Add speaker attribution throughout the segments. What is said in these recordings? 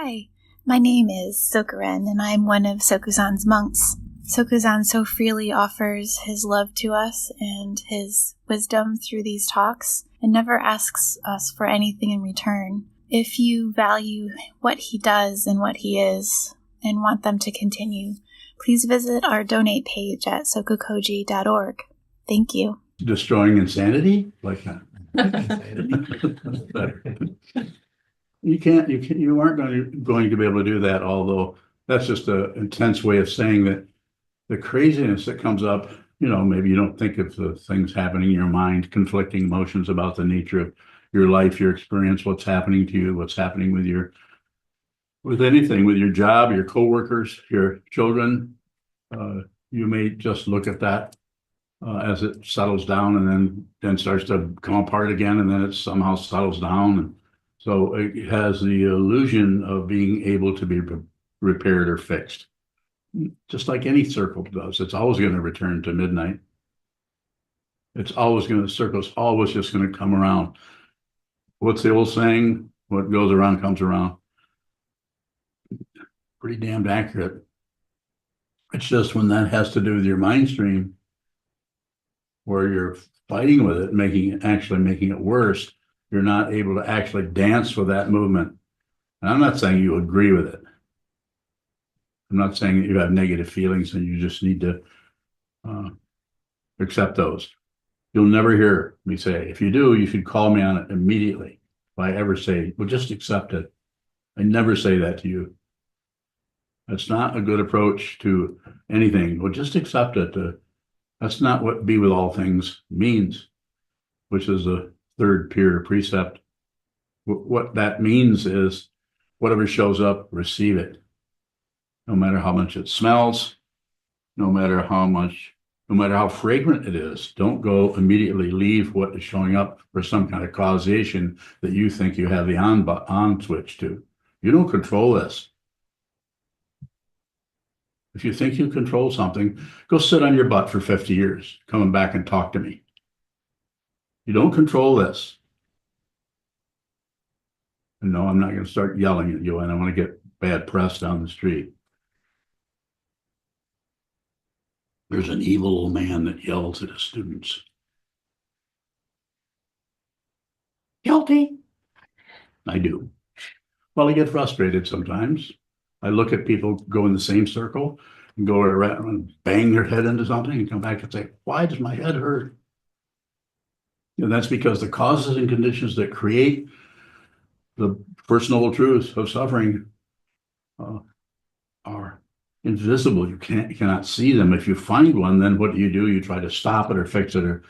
Speaker 1: Hi, my name is Sokuzan, and I'm one of Sokuzan's monks. Sokuzan so freely offers his love to us and his wisdom through these talks, and never asks us for anything in return. If you value what he does and what he is, and want them to continue, please visit our donate page at SokukoJi.org. Thank you.
Speaker 2: Destroying insanity? Like that. You aren't going to be able to do that, although that's just an intense way of saying that the craziness that comes up, maybe you don't think of the things happening in your mind, conflicting emotions about the nature of your life, your experience, what's happening to you, what's happening with anything, with your job, your coworkers, your children. You may just look at that as it settles down and then starts to come apart again, and then it somehow settles down. And so it has the illusion of being able to be repaired or fixed. Just like any circle does, it's always going to return to midnight. The circle's always just going to come around. What's the old saying? What goes around comes around. Pretty damned accurate. It's just when that has to do with your mind stream, where you're fighting with it, actually making it worse, you're not able to actually dance with that movement. And I'm not saying you agree with it. I'm not saying that you have negative feelings and you just need to accept those. You'll never hear me say, if you do, you should call me on it immediately. If I ever say, well, just accept it. I never say that to you. That's not a good approach to anything. Well, just accept it. That's not what be with all things means, which is a third peer precept. What that means is whatever shows up, receive it. No matter how much it smells, no matter how fragrant it is, don't go immediately leave what is showing up for some kind of causation that you think you have the on switch to. You don't control this. If you think you control something, go sit on your butt for 50 years, coming back and talk to me. You don't control this. And no, I'm not going to start yelling at you, and I want to get bad press down the street. There's an evil old man that yells at his students. Guilty. I do. Well, I get frustrated sometimes. I look at people go in the same circle and go around and bang their head into something and come back and say, why does my head hurt? And that's because the causes and conditions that create the First Noble Truths of suffering are invisible. You cannot see them. If you find one, then what do? You try to stop it or fix it or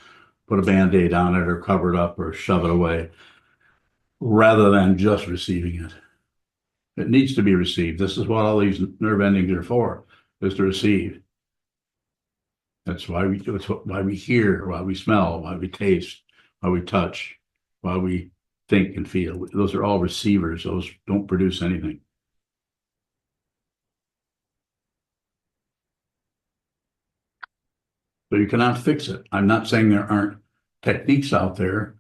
Speaker 2: put a Band-Aid on it or cover it up or shove it away, rather than just receiving it. It needs to be received. This is what all these nerve endings are for, is to receive. That's why we hear, why we smell, why we taste, why we touch, why we think and feel. Those are all receivers. Those don't produce anything. So you cannot fix it. I'm not saying there aren't techniques out there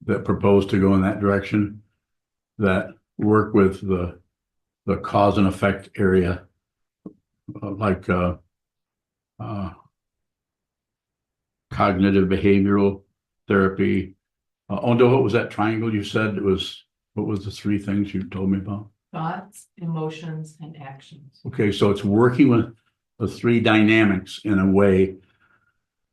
Speaker 2: that propose to go in that direction, that work with the cause and effect area, like cognitive behavioral therapy. Ondo, what was that triangle you said? What was the three things you told me about?
Speaker 3: Thoughts, emotions, and actions.
Speaker 2: Okay, so it's working with the three dynamics in a way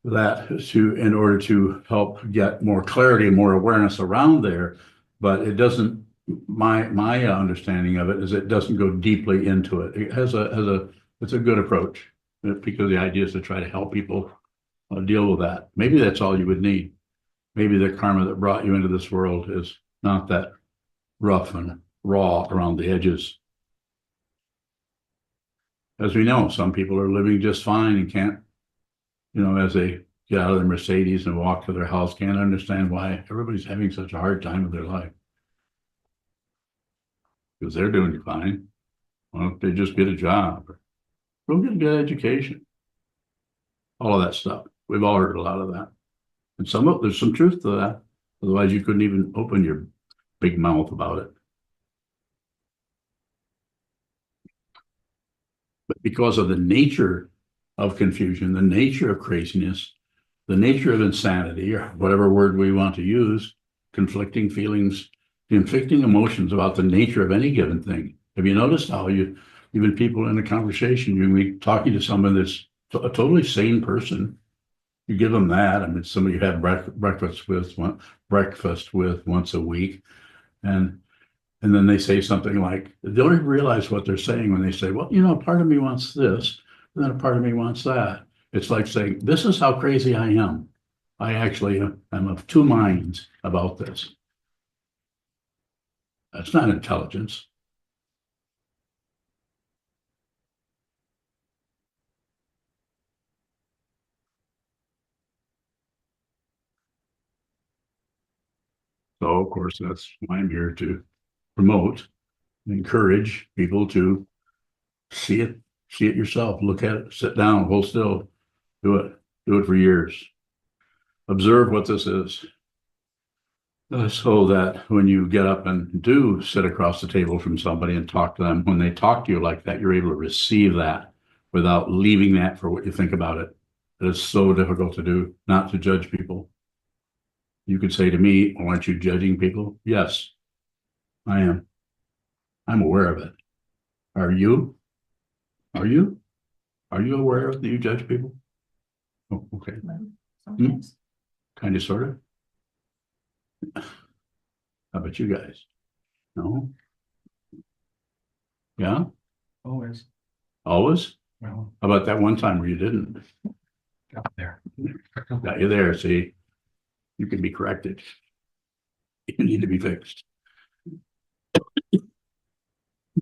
Speaker 2: that in order to help get more clarity, more awareness around there, but it doesn't. My understanding of it is it doesn't go deeply into it. It has it's a good approach, because the idea is to try to help people deal with that. Maybe that's all you would need. Maybe the karma that brought you into this world is not that rough and raw around the edges. As we know, some people are living just fine and can't, as they get out of their Mercedes and walk to their house, can't understand why everybody's having such a hard time with their life. Because they're doing fine. Why don't they just get a job or go get a good education? All of that stuff. We've all heard a lot of that. And there's some truth to that. Otherwise, you couldn't even open your big mouth about it. But because of the nature of confusion, the nature of craziness, the nature of insanity, or whatever word we want to use, conflicting feelings, conflicting emotions about the nature of any given thing. Have you noticed how even people in a conversation, you can be talking to someone that's a totally sane person. You give them that. I mean, somebody you have breakfast with once a week, and then they say something like, they don't even realize what they're saying when they say, well, part of me wants this, and then a part of me wants that. It's like saying, this is how crazy I am. I actually am of two minds about this. That's not intelligence. So, of course, that's why I'm here to promote, encourage people to see it yourself, look at it, sit down, hold still, do it for years. Observe what this is. So that when you get up and do sit across the table from somebody and talk to them, when they talk to you like that, you're able to receive that without leaving that for what you think about it. It is so difficult to do, not to judge people. You could say to me, well, aren't you judging people? Yes, I am. I'm aware of it. Are you? Are you? Are you aware that you judge people? Oh, okay.
Speaker 3: Sometimes.
Speaker 2: Kind of, sort of. How about you guys? No? Yeah?
Speaker 4: Always.
Speaker 2: Always?
Speaker 4: Well,
Speaker 2: How about that one time where you didn't?
Speaker 4: got there.
Speaker 2: Got you there, see? You can be corrected. You need to be fixed.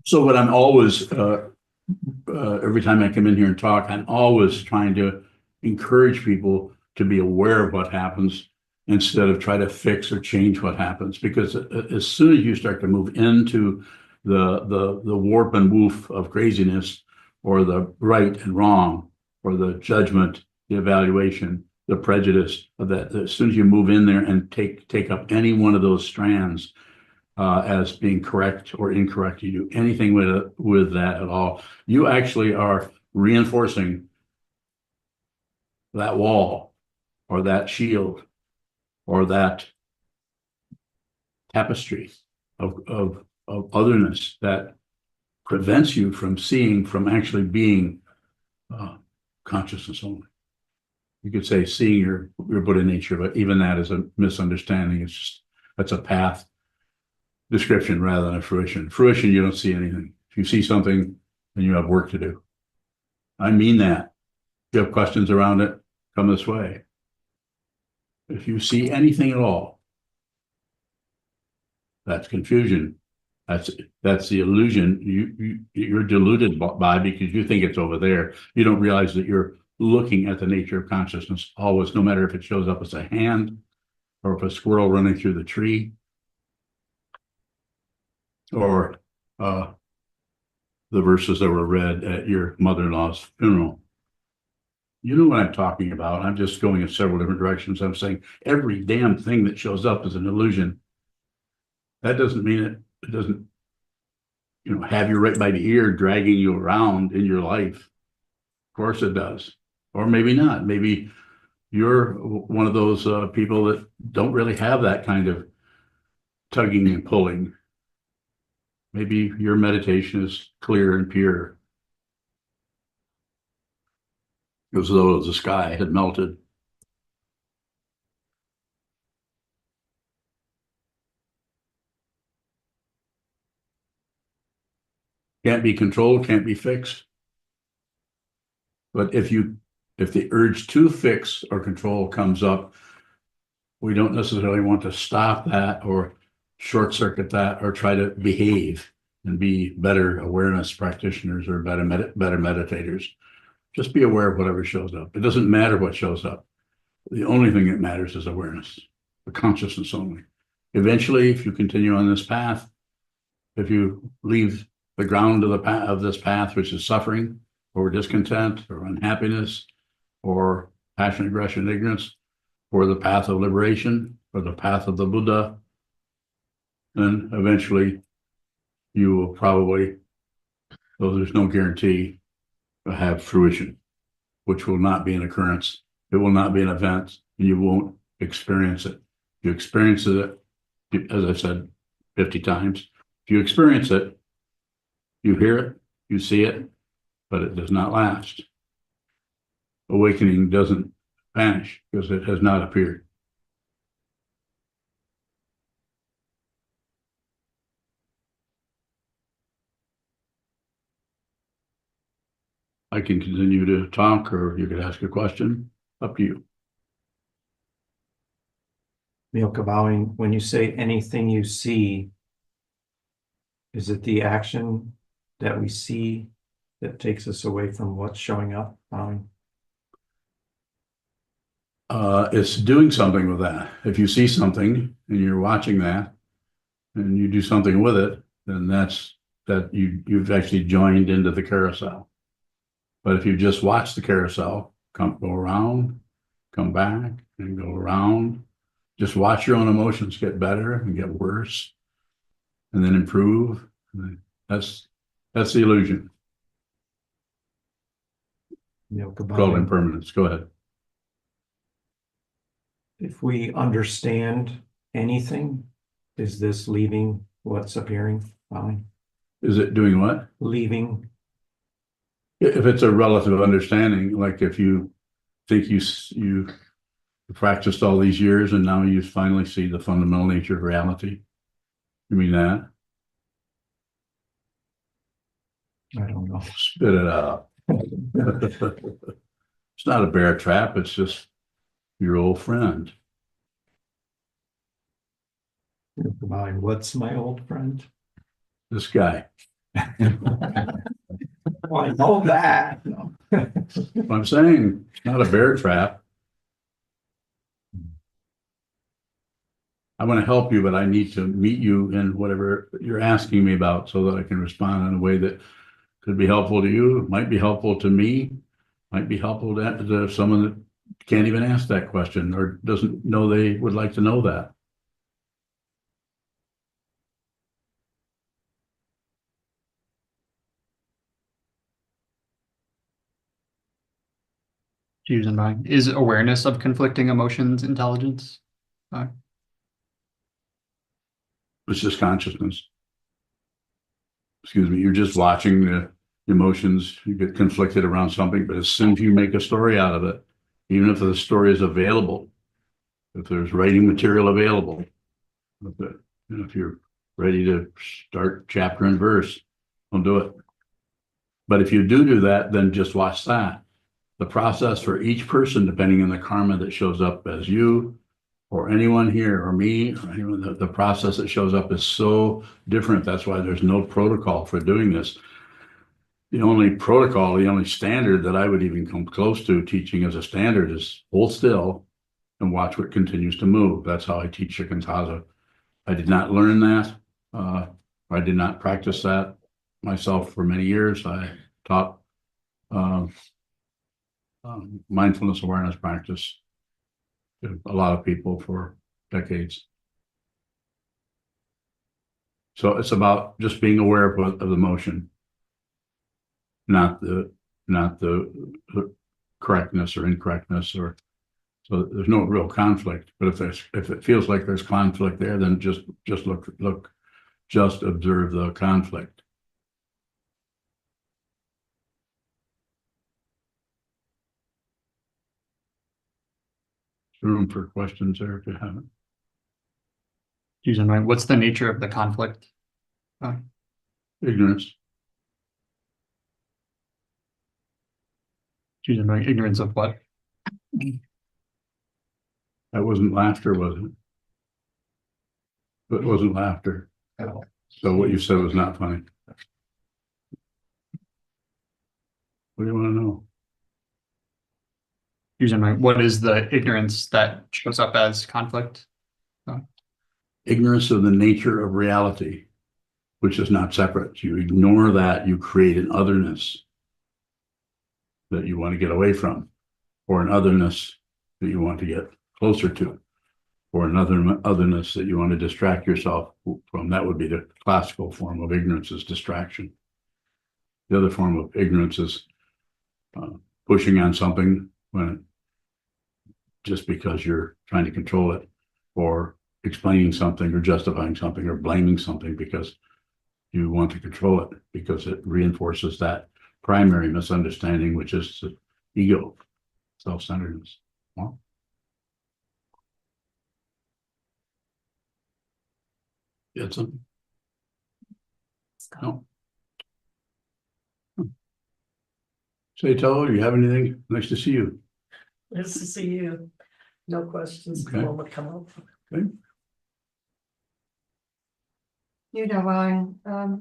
Speaker 2: So what I'm always, every time I come in here and talk, I'm always trying to encourage people to be aware of what happens instead of try to fix or change what happens. Because as soon as you start to move into the warp and woof of craziness, or the right and wrong, or the judgment, the evaluation, the prejudice of that, as soon as you move in there and take up any one of those strands as being correct or incorrect, you do anything with that at all, you actually are reinforcing that wall or that shield or that tapestry of otherness that prevents you from seeing, from actually being consciousness only. You could say seeing your Buddha nature, but even that is a misunderstanding. It's just, that's a path description rather than a fruition. Fruition, you don't see anything. If you see something, then you have work to do. I mean that. If you have questions around it, come this way. If you see anything at all, that's confusion. That's the illusion you're deluded by, because you think it's over there. You don't realize that you're looking at the nature of consciousness always, no matter if it shows up as a hand or if a squirrel running through the tree, or the verses that were read at your mother-in-law's funeral. You know what I'm talking about. I'm just going in several different directions. I'm saying every damn thing that shows up is an illusion. That doesn't mean it doesn't, have you right by the ear, dragging you around in your life. Of course it does. Or maybe not. Maybe you're one of those people that don't really have that kind of tugging and pulling. Maybe your meditation is clear and pure, as though the sky had melted. Can't be controlled, can't be fixed. But if the urge to fix or control comes up, we don't necessarily want to stop that or short circuit that or try to behave and be better awareness practitioners or better meditators. Just be aware of whatever shows up. It doesn't matter what shows up. The only thing that matters is awareness, the consciousness only. Eventually, if you continue on this path, if you leave the ground of this path, which is suffering or discontent or unhappiness or passion, aggression, ignorance, or the path of liberation or the path of the Buddha, then eventually you will probably, though there's no guarantee, have fruition, which will not be an occurrence. It will not be an event, and you won't experience it. You experience it, as I said 50 times. If you experience it, you hear it, you see it, but it does not last. Awakening doesn't vanish because it has not appeared. I can continue to talk, or you could ask a question. Up to you.
Speaker 4: Milka bowing, when you say anything you see, is it the action that we see that takes us away from what's showing up? Bowing.
Speaker 2: It's doing something with that. If you see something and you're watching that and you do something with it, then that's that you've actually joined into the carousel. But if you just watch the carousel, go around, come back and go around, just watch your own emotions get better and get worse and then improve. That's the illusion.
Speaker 4: Milka
Speaker 2: Called
Speaker 4: bowing.
Speaker 2: impermanence. Go ahead.
Speaker 4: If we understand anything, is this leaving what's appearing? Bowing.
Speaker 2: Is it doing what?
Speaker 4: Leaving.
Speaker 2: If it's a relative understanding, like if you think you practiced all these years and now you finally see the fundamental nature of reality. You mean that?
Speaker 4: I don't know.
Speaker 2: Spit it out. It's not a bear trap. It's just your old friend.
Speaker 4: Milka bowing. What's my old friend?
Speaker 2: This guy.
Speaker 4: Well, I know that. No.
Speaker 2: What I'm saying, it's not a bear trap. I want to help you, but I need to meet you in whatever you're asking me about so that I can respond in a way that could be helpful to you, might be helpful to me, might be helpful to someone that can't even ask that question or doesn't know they would like to know that.
Speaker 5: Using mind. Is awareness of conflicting emotions intelligence?
Speaker 2: It's just consciousness. Excuse me, you're just watching the emotions, you get conflicted around something, but as soon as you make a story out of it, even if the story is available, if there's writing material available, if you're ready to start chapter and verse, don't do it. But if you do that, then just watch that. The process for each person, depending on the karma that shows up as you or anyone here or me, or anyone, the process that shows up is so different. That's why there's no protocol for doing this. The only protocol, the only standard that I would even come close to teaching as a standard is hold still and watch what continues to move. That's how I teach Shikantaza. I did not learn that. I did not practice that myself for many years. I taught mindfulness awareness practice to a lot of people for decades. So it's about just being aware of the motion, not the correctness or incorrectness, or so there's no real conflict. But if it feels like there's conflict there, then just look, just observe the conflict. Room for questions there if you haven't.
Speaker 5: Using mind. What's the nature of the conflict?
Speaker 2: Ignorance.
Speaker 5: Using mind. Ignorance of what?
Speaker 2: That wasn't laughter, was it? It wasn't laughter. So what you said was not funny. What do you want to know?
Speaker 5: Using mind. What is the ignorance that shows up as conflict?
Speaker 2: Ignorance of the nature of reality, which is not separate. You ignore that, you create an otherness that you want to get away from, or an otherness that you want to get closer to, or another otherness that you want to distract yourself from. That would be the classical form of ignorance, is distraction. The other form of ignorance is pushing on something when just because you're trying to control it, or explaining something or justifying something or blaming something because you want to control it, because it reinforces that primary misunderstanding, which is the ego, self-centeredness. Well, it's a no. Say, Tello, do you have anything? Nice to see you.
Speaker 3: Nice to see you. No questions.
Speaker 2: Okay.
Speaker 3: Will come up.
Speaker 2: Okay.
Speaker 6: You know,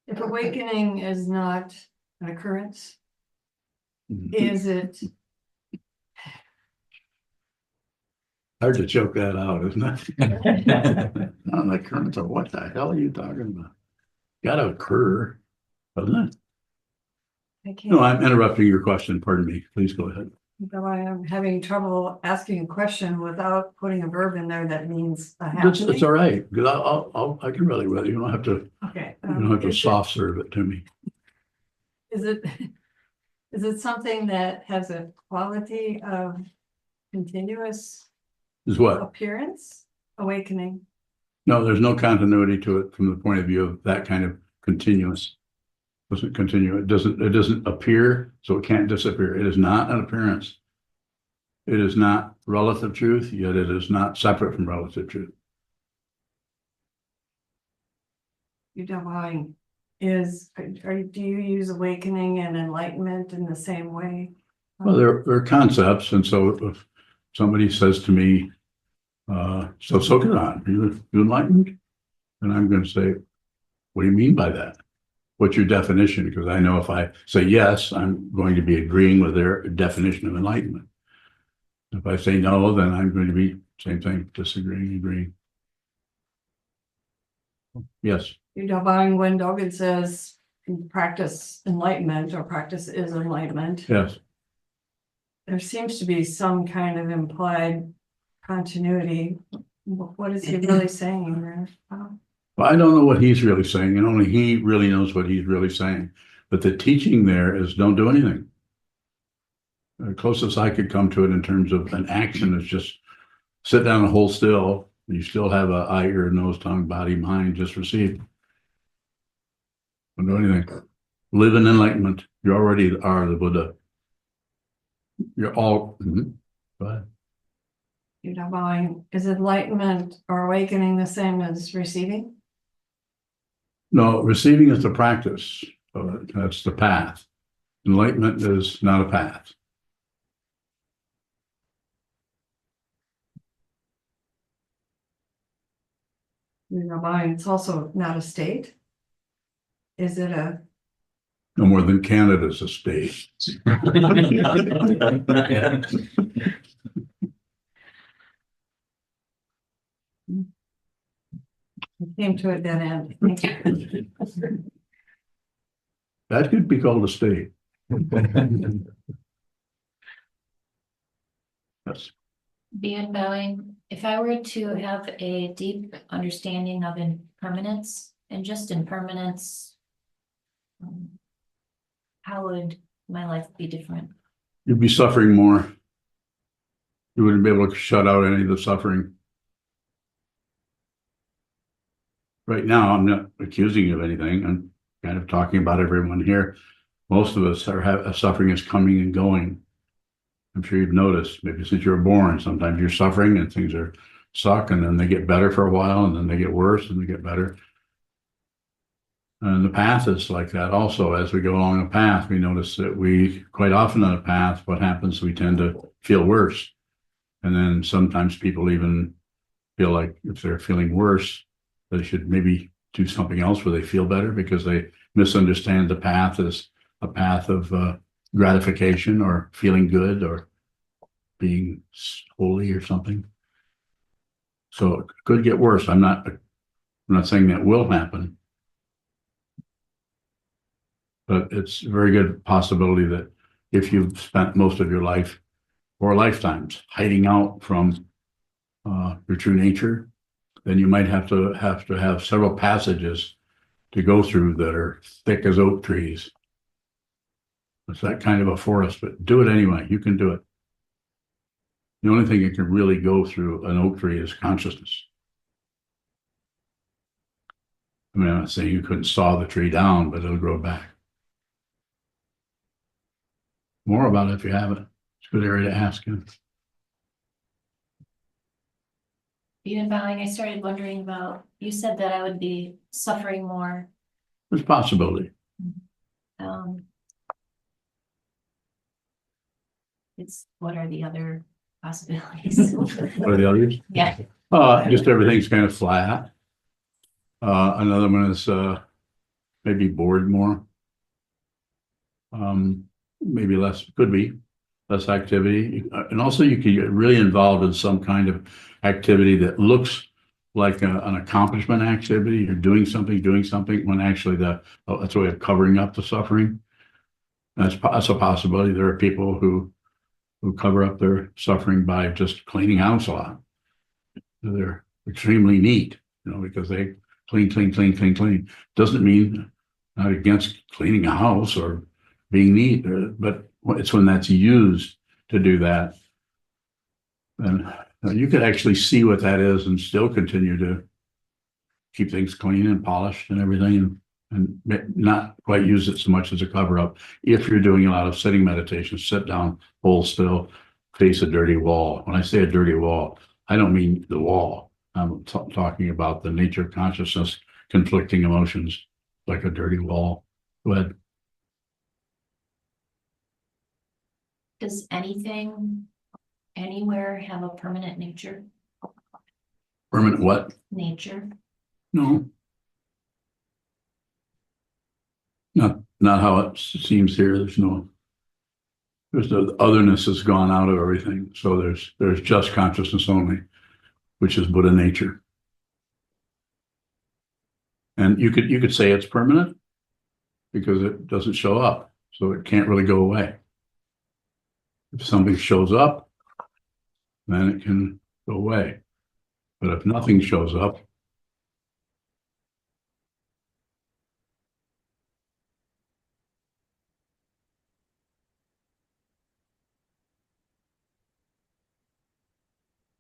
Speaker 6: if awakening is not an occurrence, is it?
Speaker 2: Hard to choke that out, isn't it? Not an occurrence of what the hell are you talking about? Gotta occur, doesn't it?
Speaker 6: I can't,
Speaker 2: No, I'm interrupting your question. Pardon me. Please go ahead.
Speaker 6: though I am having trouble asking a question without putting a verb in there that means a
Speaker 2: It's
Speaker 6: happening.
Speaker 2: all right, because I can really with it. You don't have to,
Speaker 6: Okay.
Speaker 2: you don't have to
Speaker 6: is it-
Speaker 2: soft serve it to me.
Speaker 6: Is it something that has a quality of continuous
Speaker 2: Is what?
Speaker 6: appearance, awakening?
Speaker 2: No, there's no continuity to it from the point of view of that kind of continuous. Doesn't continue. It doesn't appear, so it can't disappear. It is not an appearance. It is not relative truth, yet it is not separate from relative truth.
Speaker 6: You don't do you use awakening and enlightenment in the same way?
Speaker 2: Well, they're concepts, and so if somebody says to me, so Sokuzan, you enlightened? And I'm going to say, what do you mean by that? What's your definition? Because I know if I say yes, I'm going to be agreeing with their definition of enlightenment. If I say no, then I'm going to be same thing, disagreeing, agreeing. Yes.
Speaker 6: You know, buying when Dogen says practice enlightenment or practice is enlightenment,
Speaker 2: Yes.
Speaker 6: there seems to be some kind of implied continuity. What is he really saying there?
Speaker 2: Well, I don't know what he's really saying, and only he really knows what he's really saying. But the teaching there is don't do anything. The closest I could come to it in terms of an action is just sit down and hold still. You still have an eye, ear, nose, tongue, body, mind, just receive. Don't do anything. Live in enlightenment. You already are the Buddha. You're all. Go ahead.
Speaker 6: You know, buying is enlightenment or awakening the same as receiving?
Speaker 2: No, receiving is the practice. That's the path. Enlightenment is not a path.
Speaker 6: You know, buying it's also not a state. Is it a?
Speaker 2: No more than Canada's a state.
Speaker 6: Came to a dead end. Thank you.
Speaker 2: That could be called a state. Yes.
Speaker 7: Beyond bowing, if I were to have a deep understanding of impermanence and just impermanence, how would my life be different?
Speaker 2: You'd be suffering more. You wouldn't be able to shut out any of the suffering. Right now, I'm not accusing you of anything. I'm kind of talking about everyone here. Most of us are suffering is coming and going. I'm sure you've noticed, maybe since you were born, sometimes you're suffering and things suck, and then they get better for a while, and then they get worse, and they get better. And the path is like that also. As we go along a path, we notice that we, quite often on a path, what happens, we tend to feel worse. And then sometimes people even feel like if they're feeling worse, they should maybe do something else where they feel better, because they misunderstand the path as a path of gratification or feeling good or being holy or something. So it could get worse. I'm not saying that will happen, but it's a very good possibility that if you've spent most of your life or lifetimes hiding out from your true nature, then you might have to have several passages to go through that are thick as oak trees. It's that kind of a forest, but do it anyway. You can do it. The only thing that can really go through an oak tree is consciousness. I mean, I'm not saying you couldn't saw the tree down, but it'll grow back. More about it if you haven't. It's a good area to ask him.
Speaker 7: Even bowing, I started wondering about, you said that I would be suffering more.
Speaker 2: There's a possibility.
Speaker 7: What are the other possibilities?
Speaker 2: What are the others?
Speaker 7: Yeah,
Speaker 2: Just everything's kind of flat. Another one is maybe bored more. Maybe less, could be less activity. And also you can get really involved in some kind of activity that looks like an accomplishment activity. You're doing something when actually that's a way of covering up the suffering. That's a possibility. There are people who cover up their suffering by just cleaning house a lot. They're extremely neat, because they clean. Doesn't mean not against cleaning a house or being neat, but it's when that's used to do that. And you could actually see what that is and still continue to keep things clean and polished and everything, and not quite use it so much as a cover up. If you're doing a lot of sitting meditation, sit down, hold still, face a dirty wall. When I say a dirty wall, I don't mean the wall. I'm talking about the nature of consciousness, conflicting emotions, like a dirty wall. Go ahead.
Speaker 7: does anything anywhere have a permanent nature?
Speaker 2: Permanent what?
Speaker 7: Nature?
Speaker 2: No. Not how it seems here. There's the otherness has gone out of everything. So there's just consciousness only, which is Buddha nature. And you could say it's permanent because it doesn't show up. So it can't really go away. If something shows up, then it can go away. But if nothing shows up,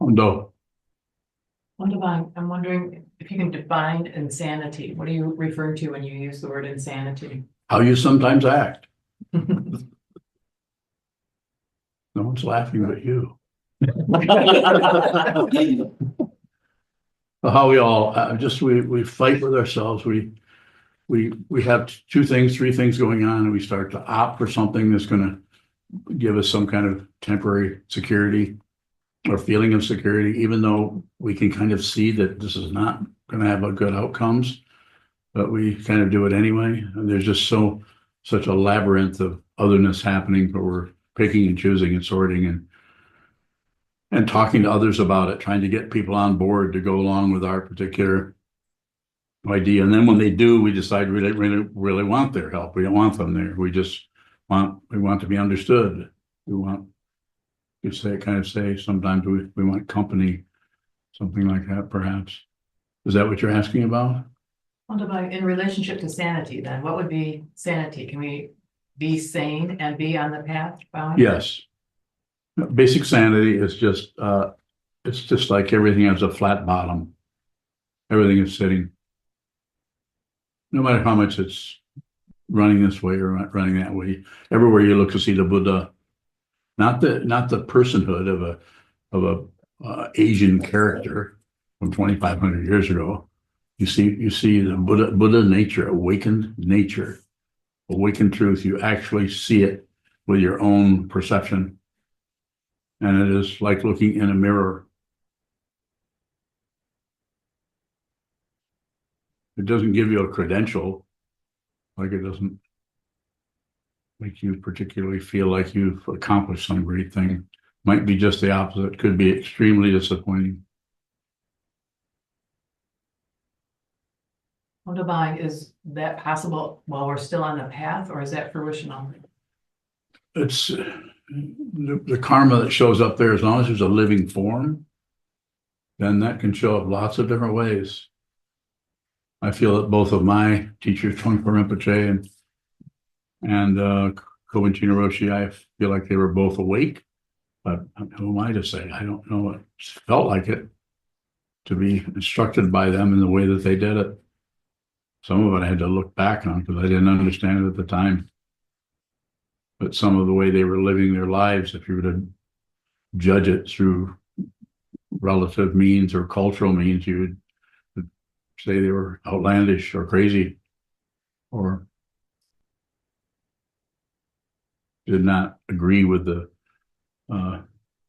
Speaker 2: no.
Speaker 3: I'm wondering if you can define insanity. What are you referring to when you use the word insanity?
Speaker 2: How you sometimes act. No one's laughing but you. How we all we fight with ourselves. We have three things going on, and we start to opt for something that's going to give us some kind of temporary security or feeling of security, even though we can kind of see that this is not going to have a good outcomes, but we kind of do it anyway. And there's just such a labyrinth of otherness happening, where we're picking and choosing and sorting and talking to others about it, trying to get people on board to go along with our particular idea. And then when they do, we decide we really want their help. We don't want them there. We want to be understood. Sometimes we want company, something like that, perhaps. Is that what you're asking about?
Speaker 3: In relationship to sanity, then what would be sanity? Can we be sane and be on the path?
Speaker 2: Yes. Basic sanity is just, it's just like everything has a flat bottom. Everything is sitting. No matter how much it's running this way or running that way, everywhere you look to see the Buddha, not the personhood of a Asian character from 2,500 years ago. You see the Buddha nature, awakened truth. You actually see it with your own perception. And it is like looking in a mirror. It doesn't give you a credential, like it doesn't make you particularly feel like you've accomplished some great thing. Might be just the opposite. Could be extremely disappointing.
Speaker 3: Is that possible while we're still on the path, or is that fruition only?
Speaker 2: It's the karma that shows up there. As long as there's a living form, then that can show up lots of different ways. I feel that both of my teachers, Trungpa Rinpoche and Koichi and Hiroshi, I feel like they were both awake, but who am I to say? I don't know. It felt like it to be instructed by them in the way that they did it. Some of it I had to look back on because I didn't understand it at the time. But some of the way they were living their lives, if you were to judge it through relative means or cultural means, you would say they were outlandish or crazy or did not agree with the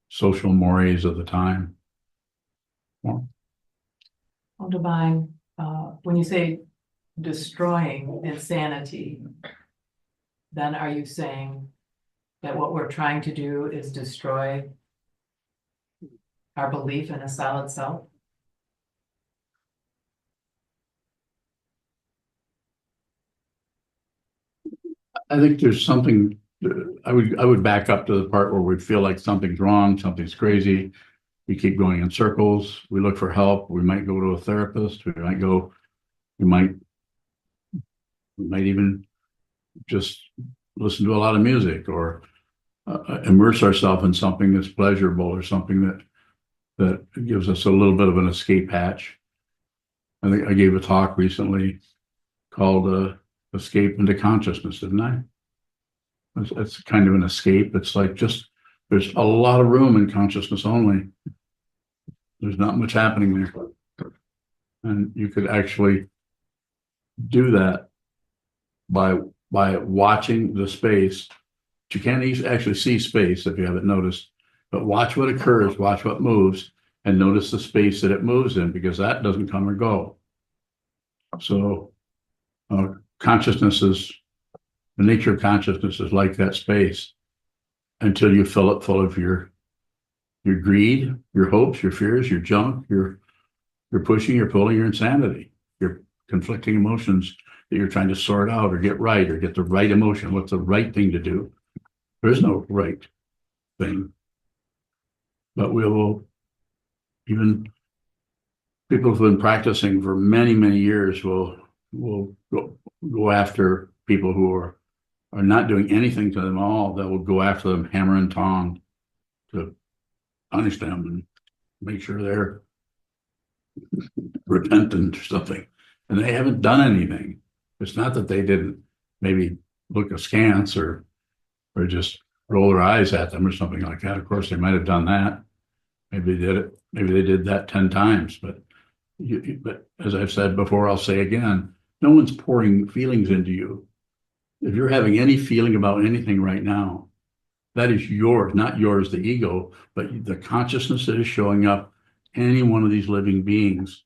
Speaker 2: social mores of the time. Well,
Speaker 3: Divine, when you say destroying insanity, then are you saying that what we're trying to do is destroy our belief in a solid self?
Speaker 2: I think there's something, I would back up to the part where we feel like something's wrong, something's crazy. We keep going in circles. We look for help. We might go to a therapist. We might even just listen to a lot of music or immerse ourselves in something that's pleasurable or something that gives us a little bit of an escape hatch. I think I gave a talk recently called Escape into Consciousness, didn't I? It's kind of an escape. It's like just, there's a lot of room in consciousness only. There's not much happening there. And you could actually do that by watching the space. You can't actually see space if you haven't noticed, but watch what occurs, watch what moves, and notice the space that it moves in, because that doesn't come or go. So consciousness is, the nature of consciousness is like that space until you fill it full of your greed, your hopes, your fears, your junk, your pushing, your pulling, your insanity, your conflicting emotions that you're trying to sort out or get right or get the right emotion. What's the right thing to do? There is no right thing. But we will, even people who've been practicing for many, many years will go after people who are not doing anything to them all. That will go after them hammer and tong to punish them and make sure they're repentant or something. And they haven't done anything. It's not that they didn't maybe look askance or just roll their eyes at them or something like that. Of course, they might have done that. Maybe they did it. Maybe they did that 10 times. But as I've said before, I'll say again, no one's pouring feelings into you. If you're having any feeling about anything right now, that is yours, not yours, the ego, but the consciousness that is showing up, any one of these living beings.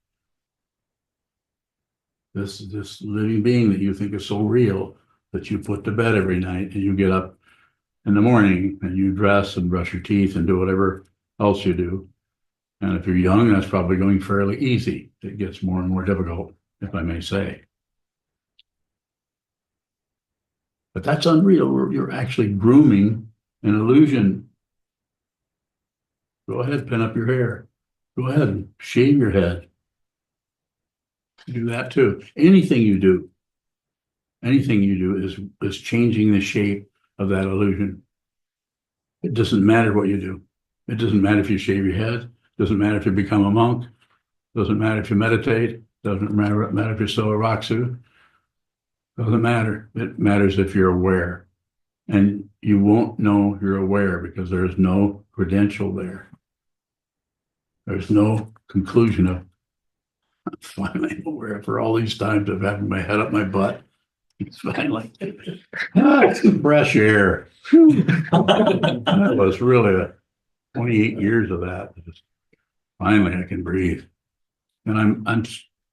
Speaker 2: This living being that you think is so real that you put to bed every night and you get up in the morning and you dress and brush your teeth and do whatever else you do. And if you're young, that's probably going fairly easy. It gets more and more difficult, if I may say. But that's unreal. You're actually grooming an illusion. Go ahead, pin up your hair. Go ahead and shave your head. Do that too. Anything you do is changing the shape of that illusion. It doesn't matter what you do. It doesn't matter if you shave your head. It doesn't matter if you become a monk. It doesn't matter if you meditate. It doesn't matter if you sew a rock suit. It doesn't matter. It matters if you're aware. And you won't know you're aware because there's no credential there. There's no conclusion of, I'm finally aware for all these times of having my head up my butt. It's finally, fresh air. That was really 28 years of that. Finally, I can breathe. And I'm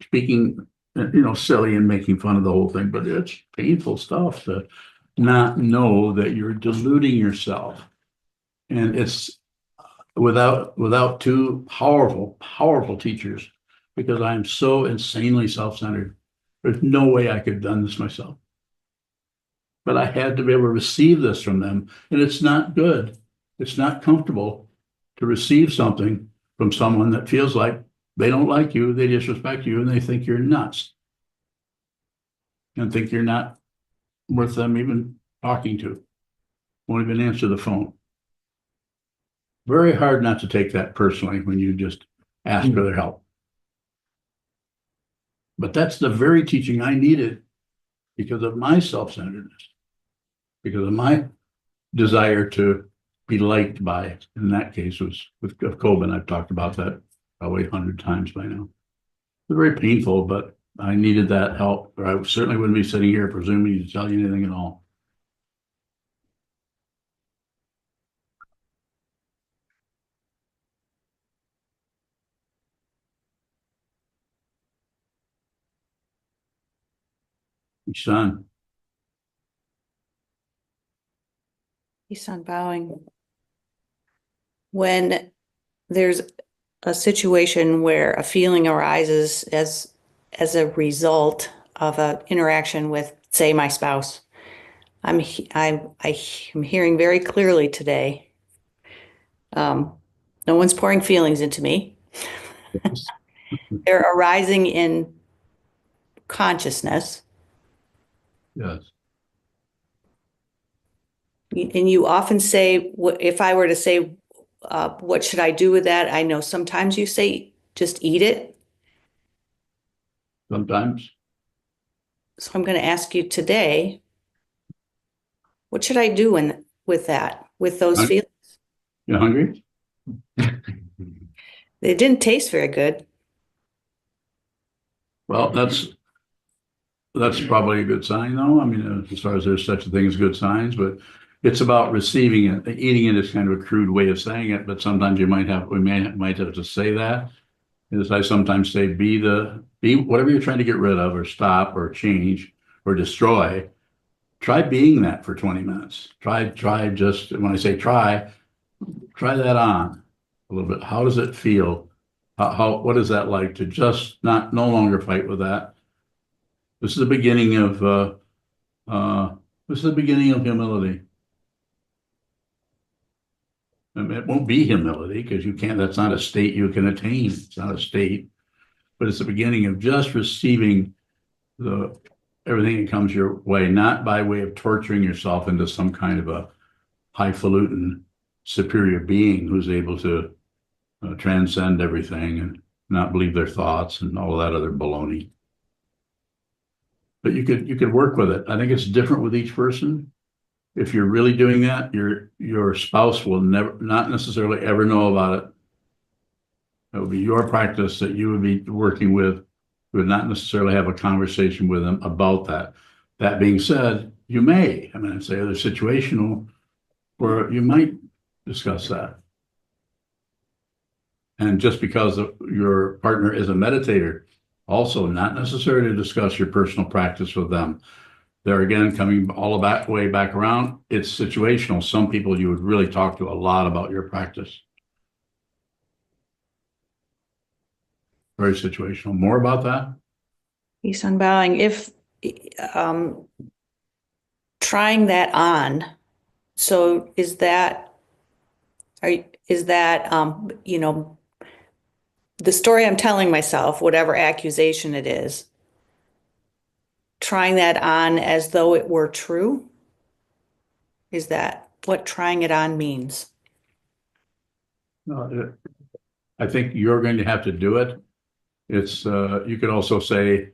Speaker 2: speaking, silly and making fun of the whole thing, but it's painful stuff to not know that you're deluding yourself. And it's without two powerful teachers, because I'm so insanely self-centered. There's no way I could have done this myself. But I had to be able to receive this from them. And it's not good. It's not comfortable to receive something from someone that feels like they don't like you, they disrespect you, and they think you're nuts. And think you're not worth them even talking to. won't even answer the phone. Very hard not to take that personally when you just ask for their help. But that's the very teaching I needed because of my self-centeredness, because of my desire to be liked by, in that case was with Coben. I've talked about that probably 100 times by now. It's very painful, but I needed that help, or I certainly wouldn't be sitting here presuming to tell you anything at all. Son,
Speaker 8: He's on bowing. When there's a situation where a feeling arises as a result of an interaction with, say, my spouse, I'm hearing very clearly today. No one's pouring feelings into me. They're arising in consciousness.
Speaker 2: yes.
Speaker 8: And you often say, if I were to say, what should I do with that? I know sometimes you say, just eat it.
Speaker 2: Sometimes.
Speaker 8: So I'm going to ask you today, what should I do with that, with those feelings?
Speaker 2: You hungry?
Speaker 8: They didn't taste very good.
Speaker 2: Well, that's probably a good sign, though. I mean, as far as there's such a thing as good signs, but it's about receiving it. Eating it is kind of a crude way of saying it, but sometimes we might have to say that. As I sometimes say, be whatever you're trying to get rid of, or stop, or change, or destroy. Try being that for 20 minutes. Try just, when I say try that on a little bit. How does it feel? What is that like to just no longer fight with that? This is the beginning of humility. I mean, it won't be humility because that's not a state you can attain. It's not a state, but it's the beginning of just receiving everything that comes your way, not by way of torturing yourself into some kind of a highfalutin superior being who's able to transcend everything and not believe their thoughts and all of that other baloney. But you could work with it. I think it's different with each person. If you're really doing that, your spouse will not necessarily ever know about it. It would be your practice that you would be working with. You would not necessarily have a conversation with them about that. That being said, you may. I mean, I'd say there's situational where you might discuss that. And just because your partner is a meditator, also not necessarily to discuss your personal practice with them. There again, coming all the way back around, it's situational. Some people you would really talk to a lot about your practice. Very situational. More about that?
Speaker 8: He's unbowing. If trying that on, so is that the story I'm telling myself, whatever accusation it is, trying that on as though it were true? Is that what trying it on means?
Speaker 2: No, I think you're going to have to do it. It's you could also say,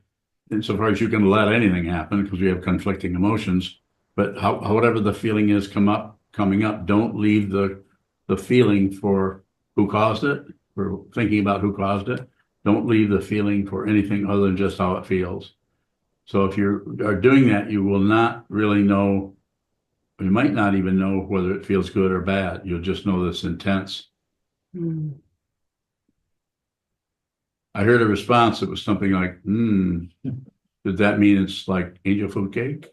Speaker 2: insofar as you can let anything happen because we have conflicting emotions, but whatever the feeling is coming up, don't leave the feeling for who caused it, for thinking about who caused it. Don't leave the feeling for anything other than just how it feels. So if you are doing that, you will not really know, you might not even know whether it feels good or bad. You'll just know that it's intense.
Speaker 8: Mm.
Speaker 2: I heard a response that was something like, did that mean it's like angel food cake?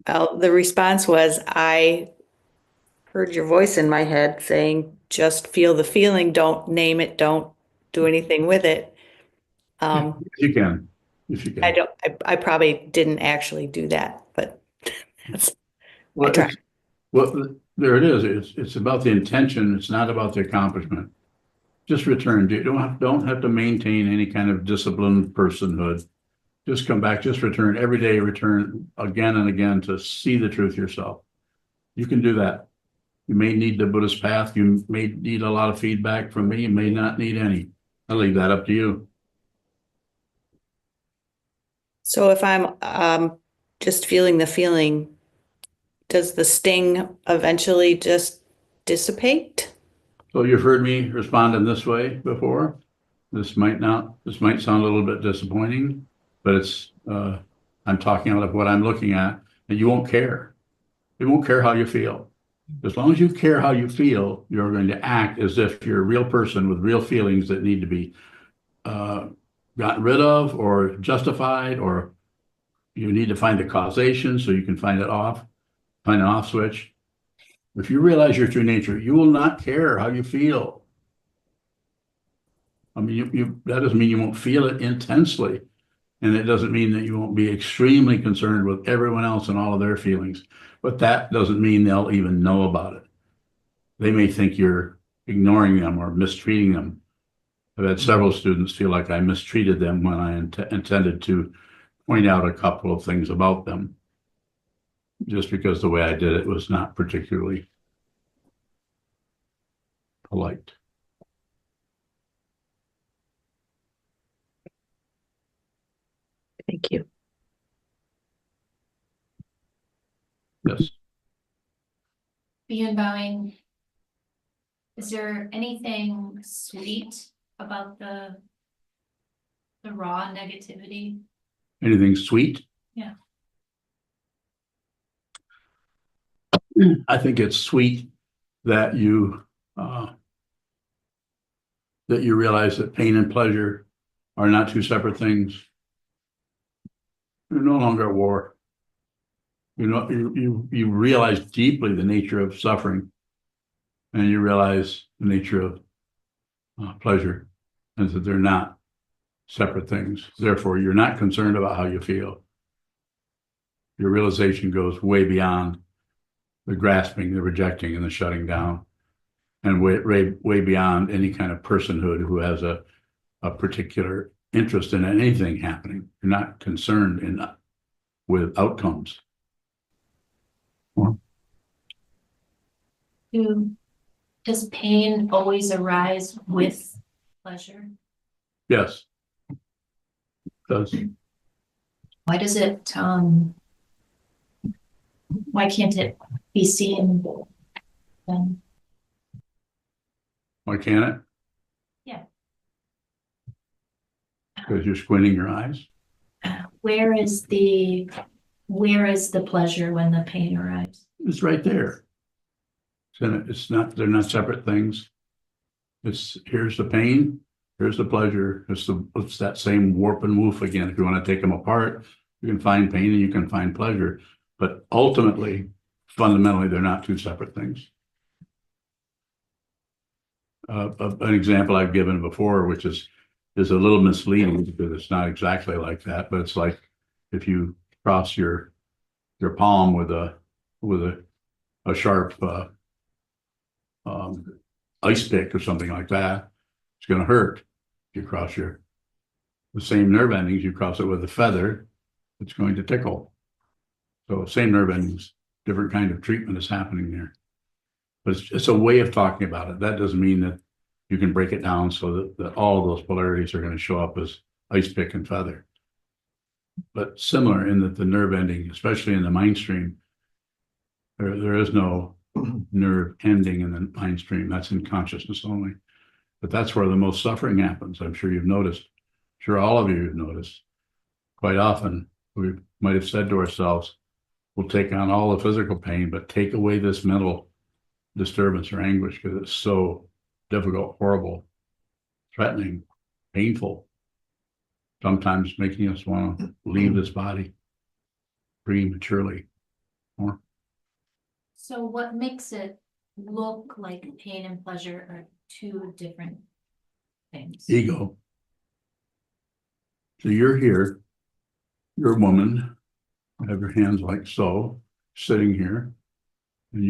Speaker 8: Well, the response was, I heard your voice in my head saying, just feel the feeling, don't name it, don't do anything with it.
Speaker 2: If you can.
Speaker 8: I probably didn't actually do that, but that's,
Speaker 2: Well,
Speaker 8: I tried.
Speaker 2: there it is. It's about the intention. It's not about the accomplishment. Just return. You don't have to maintain any kind of disciplined personhood. Just come back, just return every day, return again and again to see the truth yourself. You can do that. You may need the Buddhist path. You may need a lot of feedback from me. You may not need any. I'll leave that up to you.
Speaker 8: So if I'm just feeling the feeling, does the sting eventually just dissipate?
Speaker 2: So you've heard me respond in this way before. This might sound a little bit disappointing, but it's, I'm talking out of what I'm looking at, and you won't care. You won't care how you feel. As long as you care how you feel, you're going to act as if you're a real person with real feelings that need to be gotten rid of or justified, or you need to find the causation so you can find an off switch. If you realize your true nature, you will not care how you feel. I mean, that doesn't mean you won't feel it intensely. And it doesn't mean that you won't be extremely concerned with everyone else and all of their feelings. But that doesn't mean they'll even know about it. They may think you're ignoring them or mistreating them. I've had several students feel like I mistreated them when I intended to point out a couple of things about them, just because the way I did it was not particularly polite.
Speaker 8: Thank you.
Speaker 2: Yes.
Speaker 7: Beyond bowing, is there anything sweet about the raw negativity?
Speaker 2: Anything sweet?
Speaker 7: Yeah.
Speaker 2: I think it's sweet that you realize that pain and pleasure are not two separate things. You're no longer at war. You know, you realize deeply the nature of suffering, and you realize the nature of pleasure, and that they're not separate things. Therefore, you're not concerned about how you feel. Your realization goes way beyond the grasping, the rejecting, and the shutting down, and way beyond any kind of personhood who has a particular interest in anything happening. You're not concerned with outcomes.
Speaker 7: Does pain always arise with pleasure?
Speaker 2: Yes. It does.
Speaker 7: Why does it, why can't it be seen then?
Speaker 2: Why can't it?
Speaker 7: Yeah.
Speaker 2: Because you're squinting your eyes.
Speaker 7: Where is the pleasure when the pain arrives?
Speaker 2: It's right there. It's not, they're not separate things. Here's the pain, here's the pleasure. It's that same warp and woof again. If you want to take them apart, you can find pain and you can find pleasure. But ultimately, fundamentally, they're not two separate things. An example I've given before, which is a little misleading because it's not exactly like that, but it's like if you cross your palm with a sharp ice pick or something like that, it's going to hurt. If you cross the same nerve endings, you cross it with a feather, it's going to tickle. So same nerve endings, different kind of treatment is happening there. But it's a way of talking about it. That doesn't mean that you can break it down so that all of those polarities are going to show up as ice pick and feather. But similar in that the nerve ending, especially in the mind stream, there is no nerve ending in the mind stream. That's in consciousness only. But that's where the most suffering happens. I'm sure you've noticed. I'm sure all of you have noticed. Quite often, we might have said to ourselves, we'll take on all the physical pain, but take away this mental disturbance or anguish because it's so difficult, horrible, threatening, painful, sometimes making us want to leave this body prematurely. Or
Speaker 7: So what makes it look like pain and pleasure are two different things?
Speaker 2: ego. So you're here, you're a woman, you have your hands like so, sitting here, and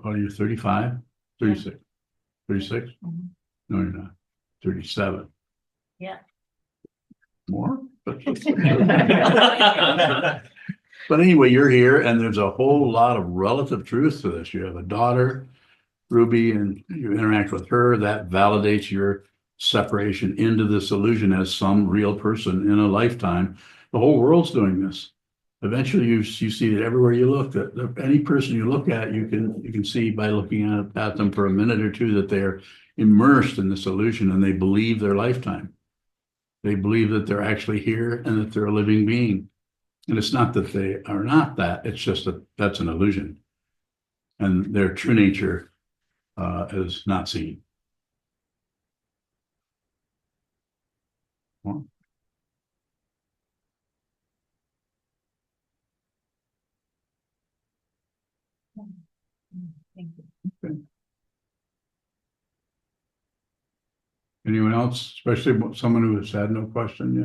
Speaker 2: are you 35? 36? 36?
Speaker 7: Mhm.
Speaker 2: No, you're not. 37.
Speaker 7: Yeah.
Speaker 2: More? But anyway, you're here and there's a whole lot of relative truth to this. You have a daughter, Ruby, and you interact with her. That validates your separation into this illusion as some real person in a lifetime. The whole world's doing this. Eventually, you see that everywhere you look, that any person you look at, you can see by looking at them for a minute or two that they're immersed in this illusion and they believe their lifetime. They believe that they're actually here and that they're a living being. And it's not that they are not that, it's just that that's an illusion. And their true nature is not seen. Well,
Speaker 7: Thank you.
Speaker 2: anyone else, especially someone who has had no question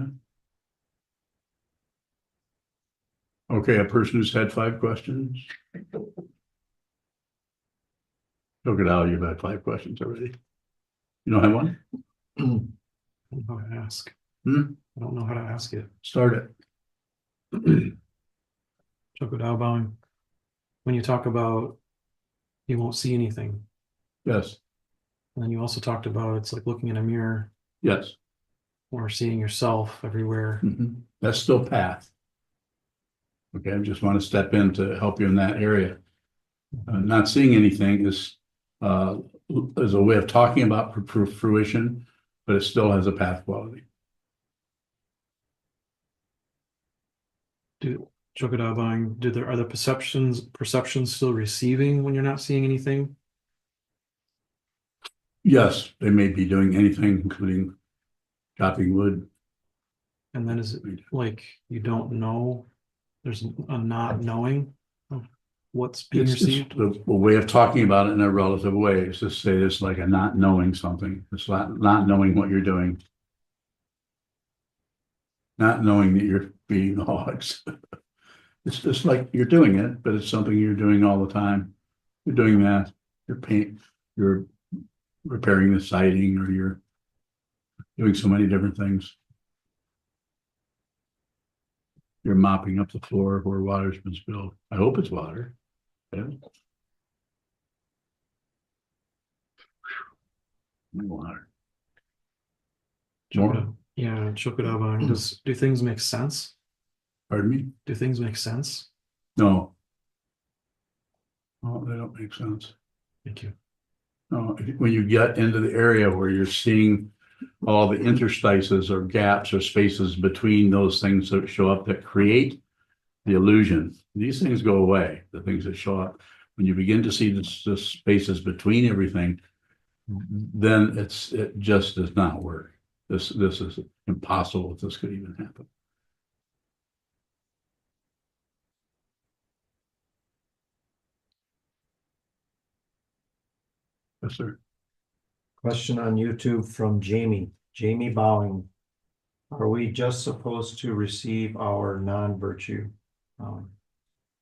Speaker 2: yet? Okay, a person who's had 5 questions. Look at Al, you've had 5 questions already. You don't have one?
Speaker 9: I don't know how to ask.
Speaker 2: Hmm?
Speaker 9: I don't know how to ask it.
Speaker 2: Start it.
Speaker 9: Sokuzan, when you talk about you won't see anything,
Speaker 2: Yes,
Speaker 9: and then you also talked about it's like looking in a mirror
Speaker 2: yes.
Speaker 9: or seeing yourself everywhere.
Speaker 2: Mhm. That's still path. Okay, I just want to step in to help you in that area. Not seeing anything is a way of talking about fruition, but it still has a path quality.
Speaker 9: Sokuzan, are the perceptions still receiving when you're not seeing anything?
Speaker 2: Yes, they may be doing anything, including chopping wood.
Speaker 9: And then is it like you don't know? There's a not knowing of what's being
Speaker 2: It's
Speaker 9: received.
Speaker 2: a way of talking about it in a relative way. It's just say it's like a not knowing something. It's not knowing what you're doing. Not knowing that you're being hogs. It's just like you're doing it, but it's something you're doing all the time. You're doing that. You're repairing the siding, or you're doing so many different things. You're mopping up the floor where water's been spilled. I hope it's water. Yeah. Water. More.
Speaker 9: Yeah, Sokuzan, do things make sense?
Speaker 2: Pardon me?
Speaker 9: Do things make sense?
Speaker 2: No. Oh, they don't make sense.
Speaker 9: Thank you.
Speaker 2: No, when you get into the area where you're seeing all the interstices or gaps or spaces between those things that show up that create the illusion, these things go away, the things that show up. When you begin to see the spaces between everything, then it just does not work. This is impossible if this could even happen. Yes, sir.
Speaker 4: Question on YouTube from Jamie Bowing. Are we just supposed to receive our non-virtue?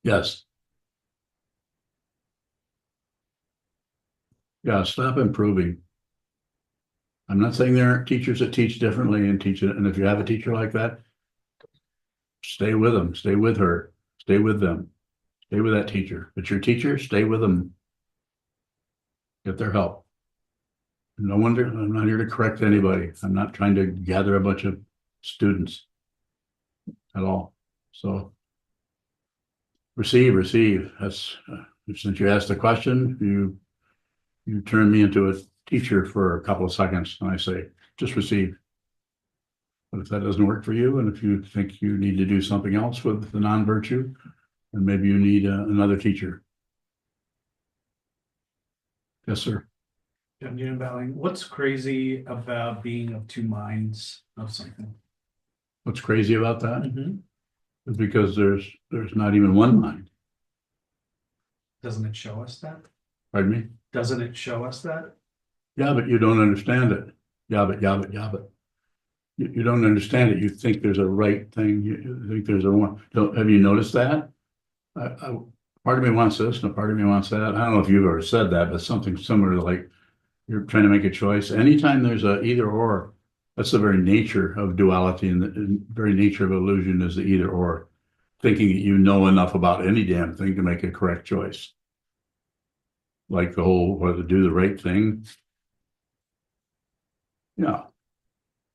Speaker 2: Yes. Yeah, stop improving. I'm not saying there aren't teachers that teach differently and teach it. And if you have a teacher like that, stay with them, stay with her, stay with them, stay with that teacher. But your teacher, stay with them. Get their help. No wonder I'm not here to correct anybody. I'm not trying to gather a bunch of students at all. So receive. That's since you asked the question, you turn me into a teacher for a couple of seconds, and I say, just receive. But if that doesn't work for you, and if you think you need to do something else with the non-virtue, then maybe you need another teacher. Yes, sir.
Speaker 9: What's crazy about being of 2 minds of something?
Speaker 2: What's crazy about that?
Speaker 9: Mm-hmm.
Speaker 2: Is because there's not even one mind.
Speaker 9: Doesn't it show us that?
Speaker 2: Pardon me?
Speaker 9: Doesn't it show us that?
Speaker 2: Yeah, but you don't understand it. Yeah, but. You don't understand it. You think there's a right thing. You think there's a one. Have you noticed that? Part of me wants this and a part of me wants that. I don't know if you've ever said that, but something similar to like you're trying to make a choice. Anytime there's a either or, that's the very nature of duality, and the very nature of illusion is the either or. thinking that you know enough about any damn thing to make a correct choice. Like the whole, whether to do the right thing. Yeah,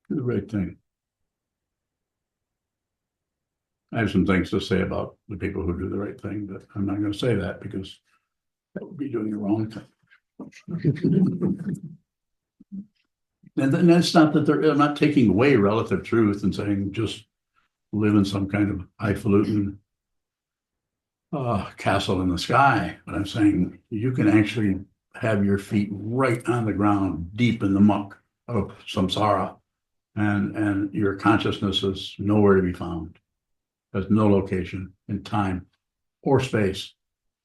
Speaker 2: do the right thing. I have some things to say about the people who do the right thing, but I'm not going to say that because that would be doing the wrong thing. And that's not that I'm not taking away relative truth and saying just live in some kind of highfalutin castle in the sky. But I'm saying you can actually have your feet right on the ground, deep in the muck of samsara, and your consciousness is nowhere to be found. There's no location in time or space,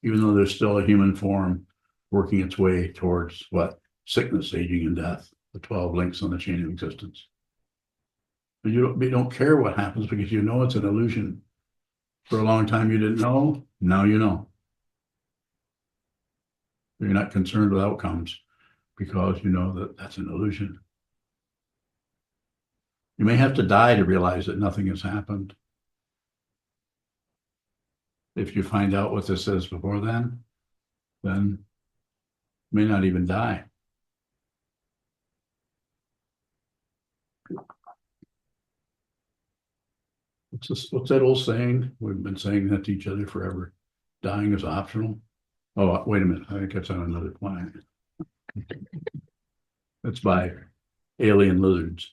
Speaker 2: even though there's still a human form working its way towards what? Sickness, aging, and death, the 12 links on the chain of existence. But you don't care what happens because you know it's an illusion. For a long time you didn't know, now you know. You're not concerned with outcomes because you know that that's an illusion. You may have to die to realize that nothing has happened. If you find out what this is before then you may not even die. What's that old saying? We've been saying that to each other forever. Dying is optional. Oh, wait a minute. I think that's on another planet. That's by alien lizards.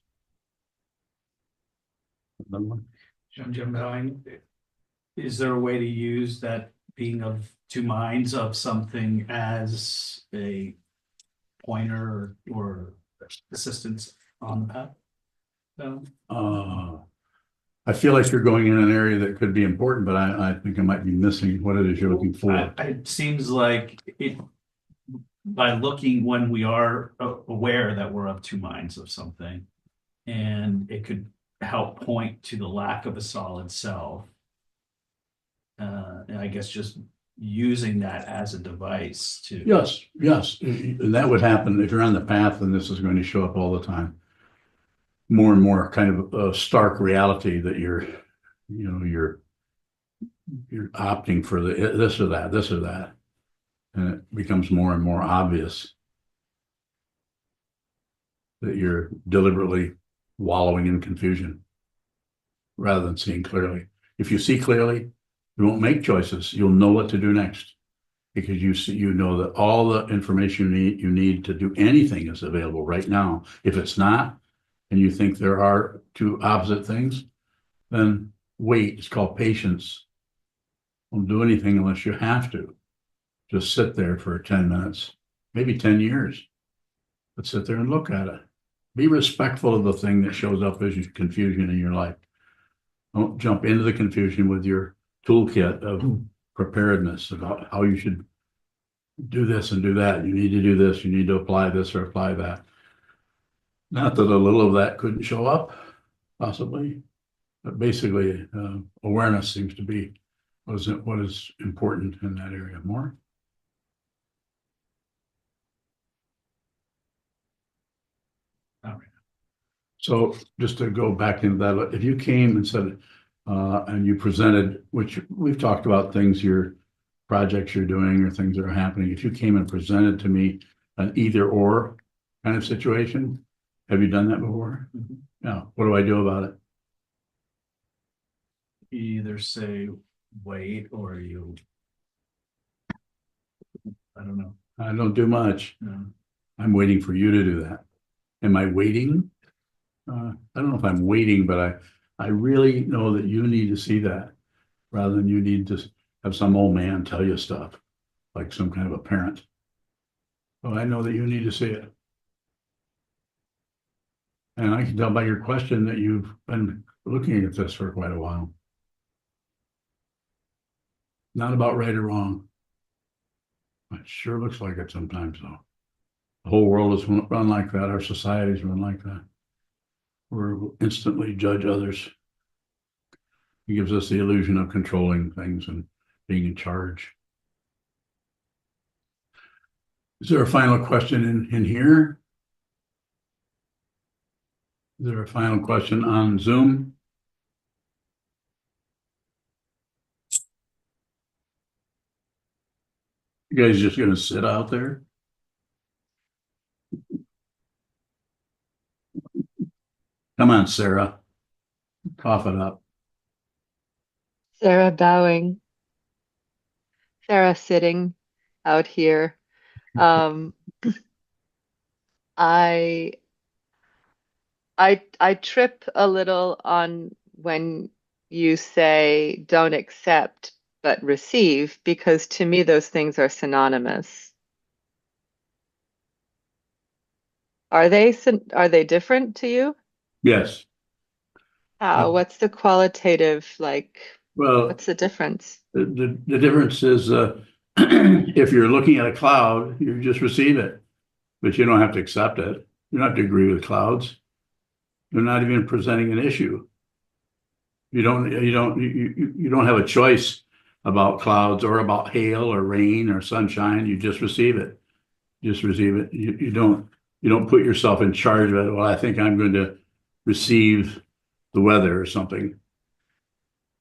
Speaker 2: Another one?
Speaker 10: Jim Bowing, is there a way to use that being of two minds of something as a pointer or assistance on the path?
Speaker 2: I feel like you're going in an area that could be important, but I think I might be missing what it is you're looking for.
Speaker 10: It seems like it, by looking when we are aware that we're of two minds of something, and it could help point to the lack of a solid self. And I guess just using that as a device to.
Speaker 2: Yes, and that would happen if you're on the path, and this is going to show up all the time. More and more kind of a stark reality that you're opting for this or that, and it becomes more and more obvious that you're deliberately wallowing in confusion rather than seeing clearly. If you see clearly, you won't make choices. You'll know what to do next because you know that all the information you need to do anything is available right now. If it's not, and you think there are two opposite things, then wait. It's called patience. Don't do anything unless you have to. Just sit there for 10 minutes, maybe 10 years, but sit there and look at it. Be respectful of the thing that shows up as confusion in your life. Don't jump into the confusion with your toolkit of preparedness about how you should do this and do that. You need to do this. You need to apply this or apply that. Not that a little of that couldn't show up, possibly, but basically awareness seems to be what is important in that area more.
Speaker 10: All right.
Speaker 2: So just to go back into that, if you came and said, and you presented, which we've talked about things, your projects you're doing or things that are happening, if you came and presented to me an either or kind of situation, have you done that before?
Speaker 10: Mm-hmm.
Speaker 2: Yeah. What do I do about it?
Speaker 10: You either say wait or you, I don't know.
Speaker 2: I don't do much.
Speaker 10: No.
Speaker 2: I'm waiting for you to do that. Am I waiting? I don't know if I'm waiting, but I really know that you need to see that rather than you need to have some old man tell you stuff like some kind of a parent. Well, I know that you need to see it. And I can tell by your question that you've been looking at this for quite a while. Not about right or wrong. It sure looks like it sometimes, though. The whole world is run like that. Our societies run like that. We'll instantly judge others. It gives us the illusion of controlling things and being in charge. Is there a final question in here? Is there a final question on Zoom? You guys just gonna sit out there? Come on, Sarah. Cough it up.
Speaker 11: Sarah bowing, Sarah sitting out here. Um, I I trip a little on when you say don't accept but receive, because to me those things are synonymous. Are they different to you?
Speaker 2: Yes.
Speaker 11: How? What's the qualitative, like,
Speaker 2: Well,
Speaker 11: what's the difference?
Speaker 2: the difference is if you're looking at a cloud, you just receive it, but you don't have to accept it. You don't have to agree with clouds. You're not even presenting an issue. You don't have a choice about clouds or about hail or rain or sunshine. You just receive it. Just receive it. You don't put yourself in charge of it. Well, I think I'm going to receive the weather or something.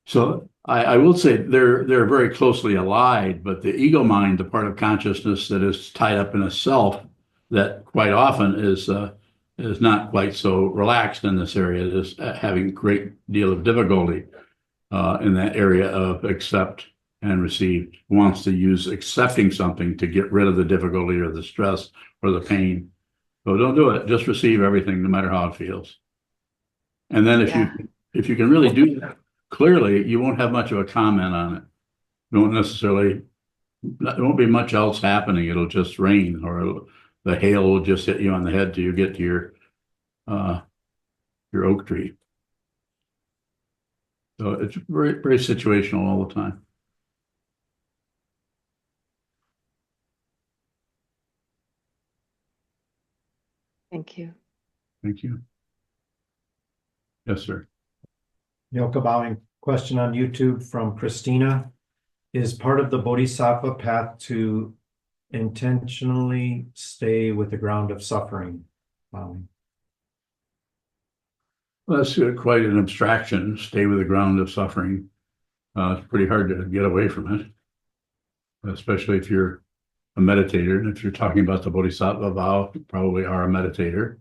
Speaker 2: So I will say they're very closely allied, but the ego mind, the part of consciousness that is tied up in a self, that quite often is not quite so relaxed in this area, is having a great deal of difficulty in that area of accept and receive, wants to use accepting something to get rid of the difficulty or the stress or the pain. So don't do it. Just receive everything, no matter how it feels. And then if you can really do that, clearly you won't have much of a comment on it. You won't necessarily, there won't be much else happening. It'll just rain, or the hail will just hit you on the head till you get to your oak tree. So it's very, very situational all the time.
Speaker 11: Thank you.
Speaker 2: Thank you. Yes, sir.
Speaker 4: Yoka bowing. Question on YouTube from Christina. Is part of the Bodhisattva path to intentionally stay with the ground of suffering?
Speaker 2: Well, that's quite an abstraction. Stay with the ground of suffering. It's pretty hard to get away from it, especially if you're a meditator. And if you're talking about the Bodhisattva vow, you probably are a meditator.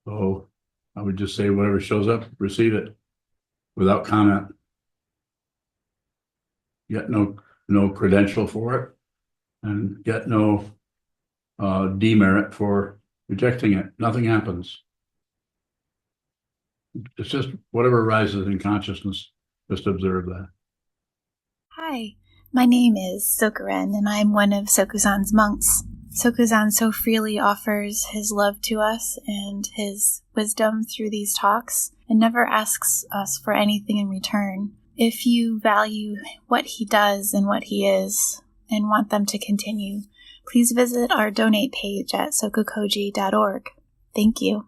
Speaker 2: So I would just say whatever shows up, receive it without comment. Get no credential for it, and get no demerit for rejecting it. Nothing happens. It's just whatever arises in consciousness, just observe that.
Speaker 1: Hi, my name is Sokuzan, and I'm one of Sokuzan's monks. Sokuzan so freely offers his love to us and his wisdom through these talks, and never asks us for anything in return. If you value what he does and what he is, and want them to continue, please visit our donate page at SokukoJi.org. Thank you.